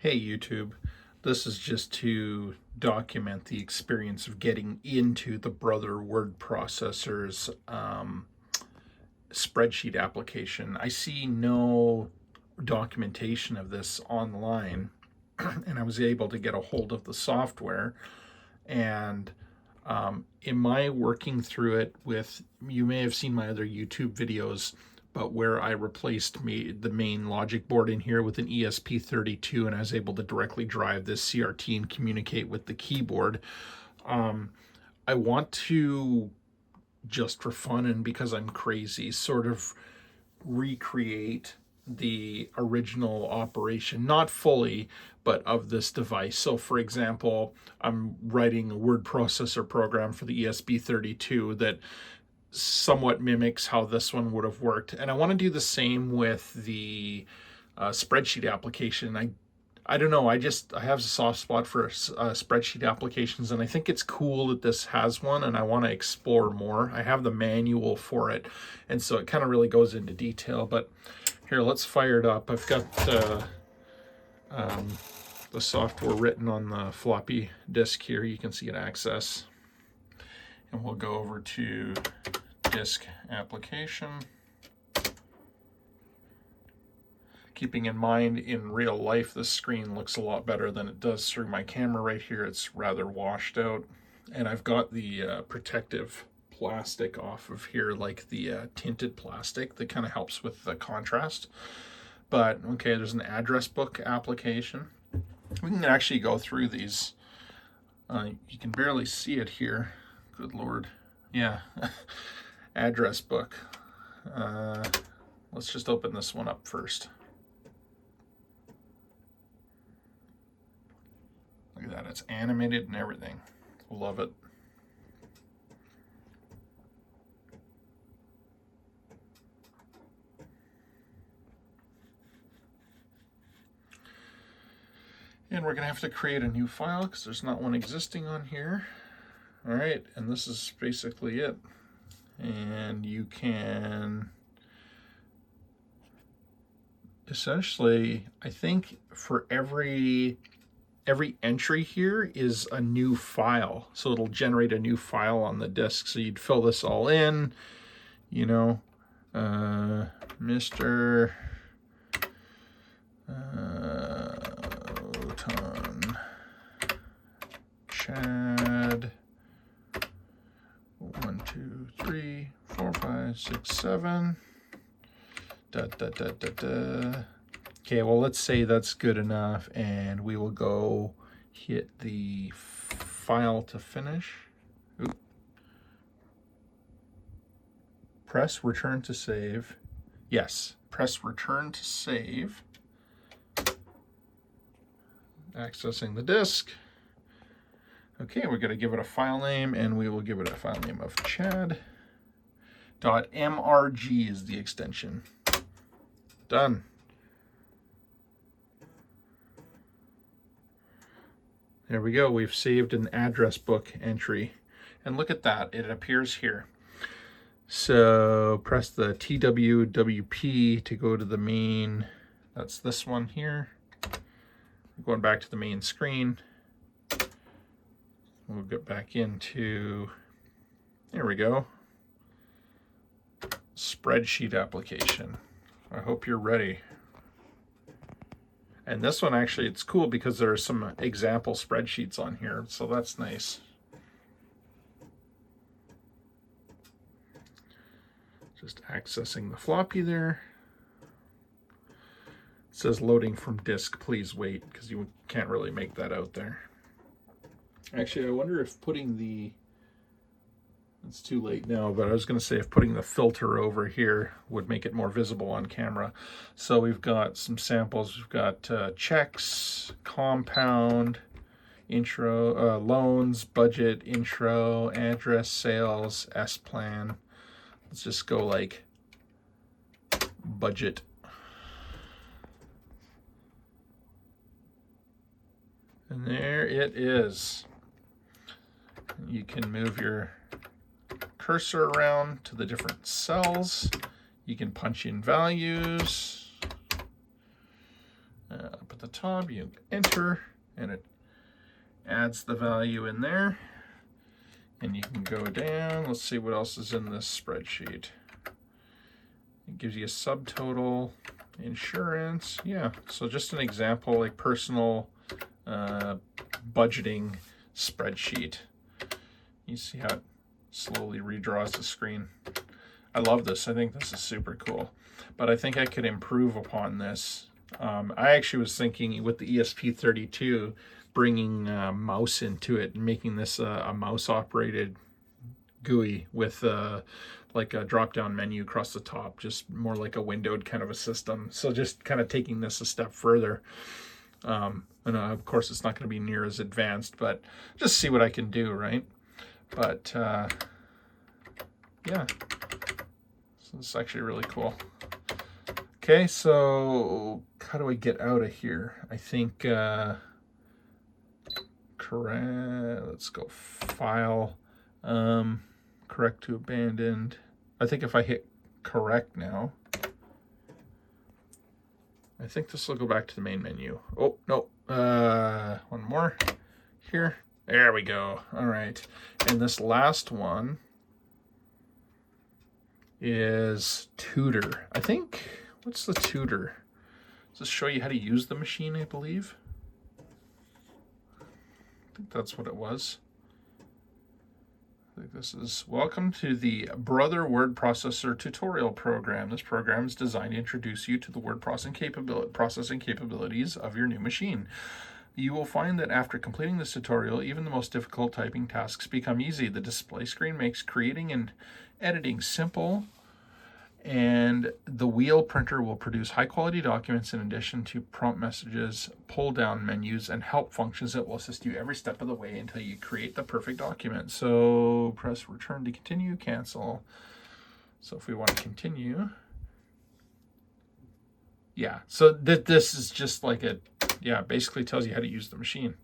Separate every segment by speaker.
Speaker 1: Hey YouTube, this is just to document the experience of getting into the Brother word processor's spreadsheet application. I see no documentation of this online, and I was able to get a hold of the software. And in my working through it with, you may have seen my other YouTube videos, but where I replaced the main logic board in here with an ESP32, and I was able to directly drive this CRT and communicate with the keyboard. I want to, just for fun and because I'm crazy, sort of recreate the original operation, not fully, but of this device. So for example, I'm writing a word processor program for the ESP32 that somewhat mimics how this one would have worked. And I want to do the same with the spreadsheet application. I don't know, I have a soft spot for spreadsheet applications, and I think it's cool that this has one, and I want to explore more. I have the manual for it, and so it kind of really goes into detail. But here, let's fire it up. I've got the software written on the floppy disk here. You can see it access. And we'll go over to disk application. Keeping in mind, in real life, this screen looks a lot better than it does through my camera right here. It's rather washed out. And I've got the protective plastic off of here, like the tinted plastic that kind of helps with the contrast. But okay, there's an address book application. We can actually go through these. You can barely see it here. Good Lord. Yeah. Address book. Let's just open this one up first. Look at that. It's animated and everything. Love it. And we're going to have to create a new file because there's not one existing on here. All right, and this is basically it. And you can essentially, I think for every entry here is a new file. So it'll generate a new file on the disk. So you'd fill this all in, you know, Mr. Oton Chad 1, 2, 3, 4, 5, 6, 7. Okay, well, let's say that's good enough, and we will go hit the file to finish. Oop. Press return to save. Yes, press return to save. Accessing the disk. Okay, we're going to give it a file name, and we will give it a file name of chad.mrg is the extension. Done. There we go. We've saved an address book entry. And look at that. It appears here. So press the TWWP to go to the main. That's this one here. Going back to the main screen. We'll get back into, there we go, spreadsheet application. I hope you're ready. And this one actually, it's cool because there are some example spreadsheets on here, so that's nice. Just accessing the floppy there. It says loading from disk, please wait, because you can't really make that out there. Actually, I wonder if putting the, it's too late now, but I was going to say if putting the filter over here would make it more visible on camera. So we've got some samples. We've got checks, compound, intro, loans, budget, intro, address, sales, S-plan. Let's just go like budget. And there it is. You can move your cursor around to the different cells. You can punch in values. Put the top, you enter, and it adds the value in there. And you can go down. Let's see what else is in this spreadsheet. It gives you a subtotal, insurance. Yeah, so just an example, like personal budgeting spreadsheet. You see how it slowly redraws the screen. I love this. I think this is super cool. But I think I could improve upon this. I actually was thinking with the ESP32, bringing mouse into it and making this a mouse-operated GUI with like a drop-down menu across the top, just more like a windowed kind of a system. So just kind of taking this a step further. And of course, it's not going to be near as advanced, but just see what I can do, right? But yeah, so this is actually really cool. Okay, so how do I get out of here? I think correct. Let's go file, correct to abandoned. I think if I hit correct now, I think this will go back to the main menu. Oh, no, one more here. There we go. All right, and this last one is tutor. I think, what's the tutor? Does this show you how to use the machine, I believe? I think that's what it was. I think this is welcome to the Brother Word Processor tutorial program. This program is designed to introduce you to the word processing capabilities of your new machine. You will find that after completing this tutorial, even the most difficult typing tasks become easy. The display screen makes creating and editing simple, and the wheel printer will produce high-quality documents in addition to prompt messages, pull-down menus, and help functions that will assist you every step of the way until you create the perfect document. So press return to continue, cancel. So if we want to continue, yeah, so this is just like a, yeah, basically tells you how to use the machine.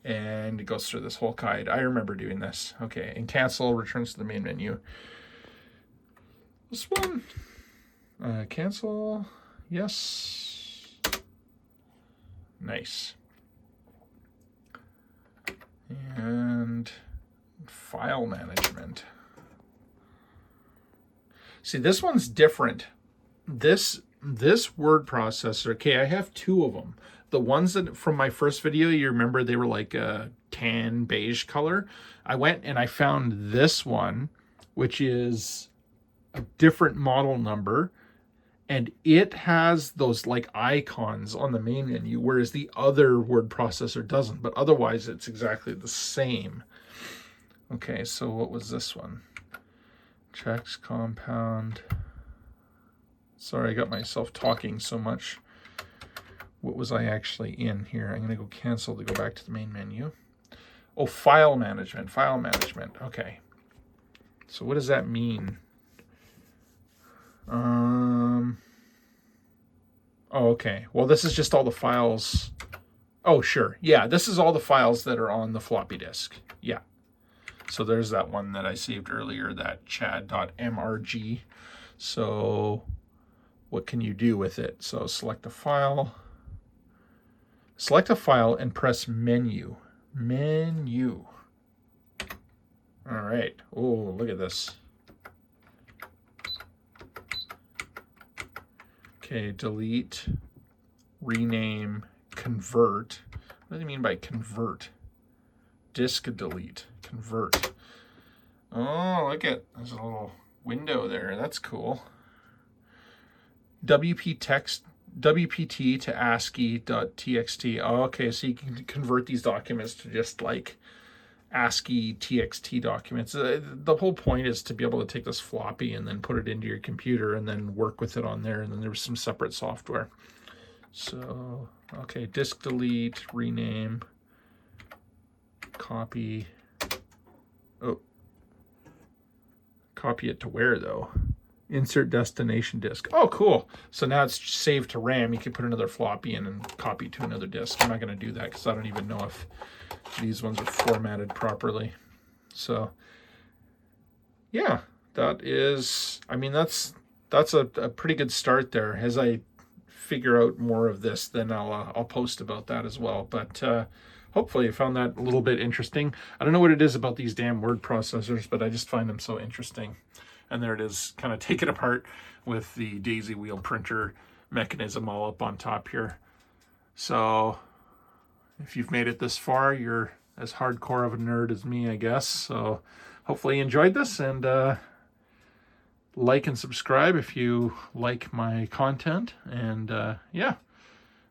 Speaker 1: And it goes through this whole guide. I remember doing this. Okay, and cancel returns to the main menu. This one, cancel, yes, nice. And file management. See, this one's different. This word processor, okay, I have two of them. The ones that from my first video, you remember they were like a tan beige color. I went and I found this one, which is a different model number, and it has those like icons on the main menu, whereas the other word processor doesn't, but otherwise it's exactly the same. Okay, so what was this one? Checks, compound. Sorry, I got myself talking so much. What was I actually in here? I'm gonna go cancel to go back to the main menu. Oh, file management, file management. Okay, so what does that mean? Oh, okay. Well, this is just all the files. Oh, sure. Yeah, this is all the files that are on the floppy disk. Yeah. So there's that one that I saved earlier, that chad.mrg. So what can you do with it? So select a file. Select a file and press menu. Menu. All right. Oh, look at this. Okay, delete, rename, convert. What do they mean by convert? Disk delete, convert. Oh, look at, there's a little window there. That's cool. WPT to ASCII.txt. Oh, okay, so you can convert these documents to just like ASCII TXT documents. The whole point is to be able to take this floppy and then put it into your computer and then work with it on there, and then there's some separate software. So, okay, disk delete, rename, copy. Oh, copy it to where though? Insert destination disk. Oh, cool. So now it's saved to RAM. You can put another floppy in and copy to another disk. I'm not going to do that because I don't even know if these ones are formatted properly. So yeah, that is, I mean, that's a pretty good start there. As I figure out more of this, then I'll post about that as well. But hopefully you found that a little bit interesting. I don't know what it is about these damn word processors, but I just find them so interesting. And there it is, kind of taken apart with the daisy wheel printer mechanism all up on top here. So if you've made it this far, you're as hardcore of a nerd as me, I guess. So hopefully you enjoyed this, and like and subscribe if you like my content. And yeah,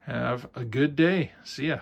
Speaker 1: have a good day. See ya.